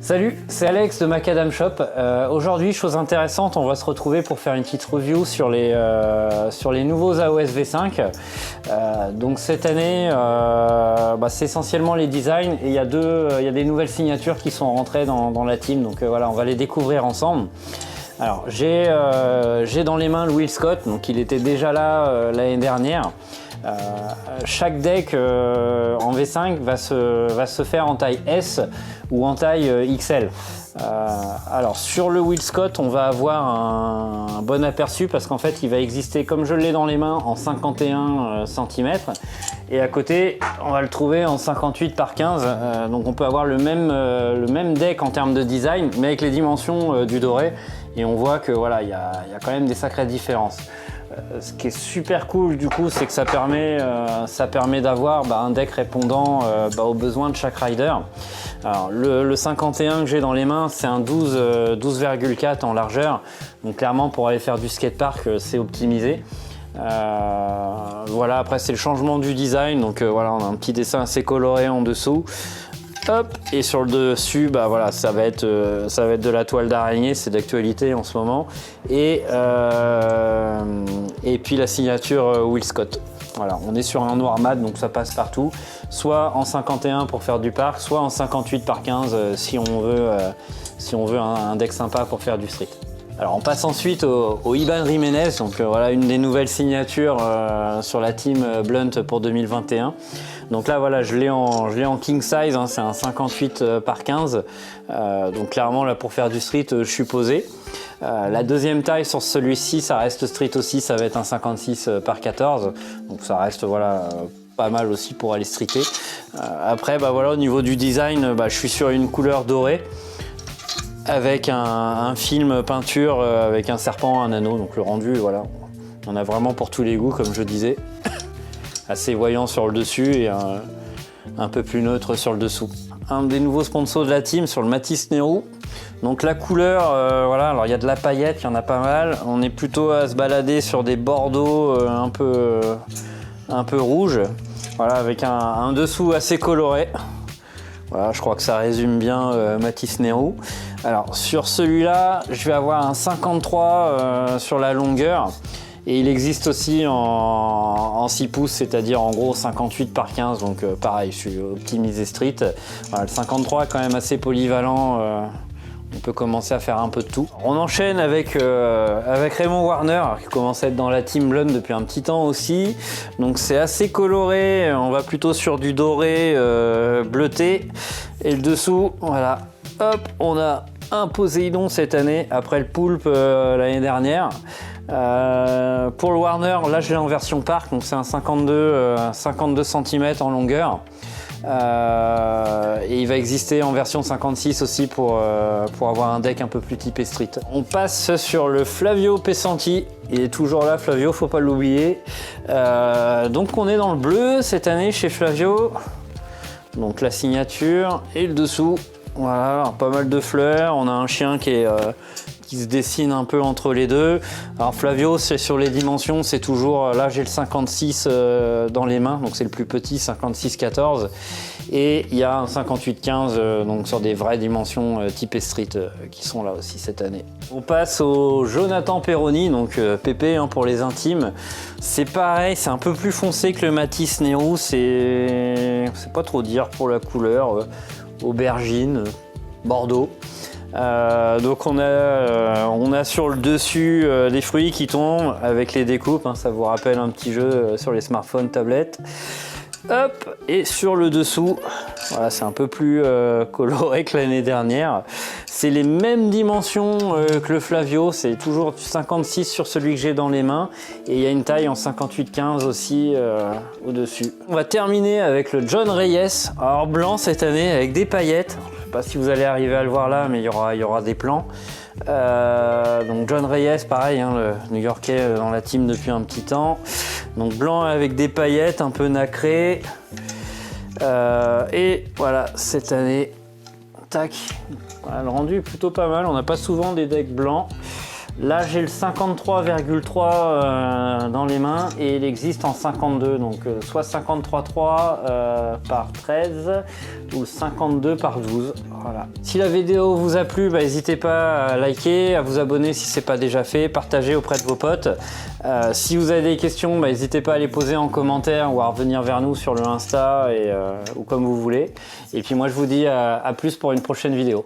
Salut, c'est Alex de Macadam Shop. Aujourd'hui, chose intéressante, on va se retrouver pour faire une petite review sur les nouveaux AOS V5. Donc cette année, c'est essentiellement les designs et il y a des nouvelles signatures qui sont rentrées dans la team. Donc voilà, on va les découvrir ensemble. Alors j'ai dans les mains le Will Scott, donc il était déjà là l'année dernière. Chaque deck en V5 va se faire en taille S ou en taille XL. Alors sur le Will Scott, on va avoir un bon aperçu parce qu'en fait il va exister comme je l'ai dans les mains en 51 cm et à côté on va le trouver en 58 par 15, donc on peut avoir le même deck en termes de design mais avec les dimensions du doré et on voit que voilà, il y a quand même des sacrées différences. Ce qui est super cool du coup, c'est que ça permet d'avoir un deck répondant aux besoins de chaque rider. Alors, le 51 que j'ai dans les mains, c'est un 12,4 en largeur. Donc clairement pour aller faire du skatepark, c'est optimisé. Voilà, après c'est le changement du design. Donc voilà, on a un petit dessin assez coloré en dessous. Hop, et sur le dessus, voilà, ça va être de la toile d'araignée, c'est d'actualité en ce moment. Et puis la signature Will Scott. Voilà, on est sur un noir mat, donc ça passe partout. Soit en 51 pour faire du parc, soit en 58 par 15 si on veut un deck sympa pour faire du street. Alors on passe ensuite au Iban Jiménez, donc voilà une des nouvelles signatures sur la team Blunt pour 2021. Donc là voilà, je l'ai en king size, hein, c'est un 58 par 15. Donc clairement là pour faire du street, je suis posé. La deuxième taille sur celui-ci, ça reste street aussi, ça va être un 56 par 14. Donc ça reste voilà pas mal aussi pour aller streeter. Après voilà, au niveau du design, je suis sur une couleur dorée avec un film peinture avec un serpent, un anneau, donc le rendu, voilà, on a vraiment pour tous les goûts comme je disais, assez voyant sur le dessus et un peu plus neutre sur le dessous. Un des nouveaux sponsors de la team sur le Matisse Nehru, donc la couleur, voilà, alors il y a de la paillette, il y en a pas mal, on est plutôt à se balader sur des bordeaux un peu rouge, voilà, avec un dessous assez coloré. Voilà, je crois que ça résume bien Matisse Nehru. Alors sur celui-là, je vais avoir un 53 sur la longueur et il existe aussi en 6 pouces, c'est-à-dire en gros 58 par 15, donc pareil, je suis optimisé street. Voilà, le 53 est quand même assez polyvalent, on peut commencer à faire un peu de tout. On enchaîne avec Raymond Warner, qui commence à être dans la team Blunt depuis un petit temps aussi. Donc c'est assez coloré, on va plutôt sur du doré bleuté. Et le dessous, voilà, hop, on a un Poséidon cette année, après le Poulpe l'année dernière. Pour le Warner, là je l'ai en version parc, donc c'est un 52 cm en longueur. Et il va exister en version 56 aussi pour avoir un deck un peu plus typé street. On passe sur le Flavio Pesanti, il est toujours là Flavio, faut pas l'oublier. Donc on est dans le bleu cette année chez Flavio, donc la signature et le dessous, voilà, pas mal de fleurs, on a un chien qui se dessine un peu entre les deux. Alors Flavio, c'est sur les dimensions, c'est toujours, là j'ai le 56 dans les mains, donc c'est le plus petit, 56-14. Et il y a un 58-15, donc sur des vraies dimensions type street qui sont là aussi cette année. On passe au Jonathan Perroni, donc PP hein, pour les intimes. C'est pareil, c'est un peu plus foncé que le Matisse Nehru, c'est pas trop dire pour la couleur, aubergine, bordeaux. Donc on a sur le dessus des fruits qui tombent avec les découpes, hein, ça vous rappelle un petit jeu sur les smartphones, tablettes. Hop, et sur le dessous, voilà, c'est un peu plus coloré que l'année dernière. C'est les mêmes dimensions que le Flavio, c'est toujours du 56 sur celui que j'ai dans les mains. Et il y a une taille en 58-15 aussi au-dessus. On va terminer avec le John Reyes, alors blanc cette année avec des paillettes. Je sais pas si vous allez arriver à le voir là, mais il y aura des plans. Donc John Reyes, pareil, hein, le New-Yorkais dans la team depuis un petit temps. Donc blanc avec des paillettes un peu nacrées. Et voilà, cette année, tac, voilà, le rendu est plutôt pas mal. On n'a pas souvent des decks blancs. Là j'ai le 53,3 dans les mains et il existe en 52, donc soit 53,3 par 13 ou 52 par 12. Voilà. Si la vidéo vous a plu, n'hésitez pas à liker, à vous abonner si ce n'est pas déjà fait, partager auprès de vos potes. Si vous avez des questions, n'hésitez pas à les poser en commentaire ou à revenir vers nous sur le Insta ou comme vous voulez. Et puis moi je vous dis à plus pour une prochaine vidéo.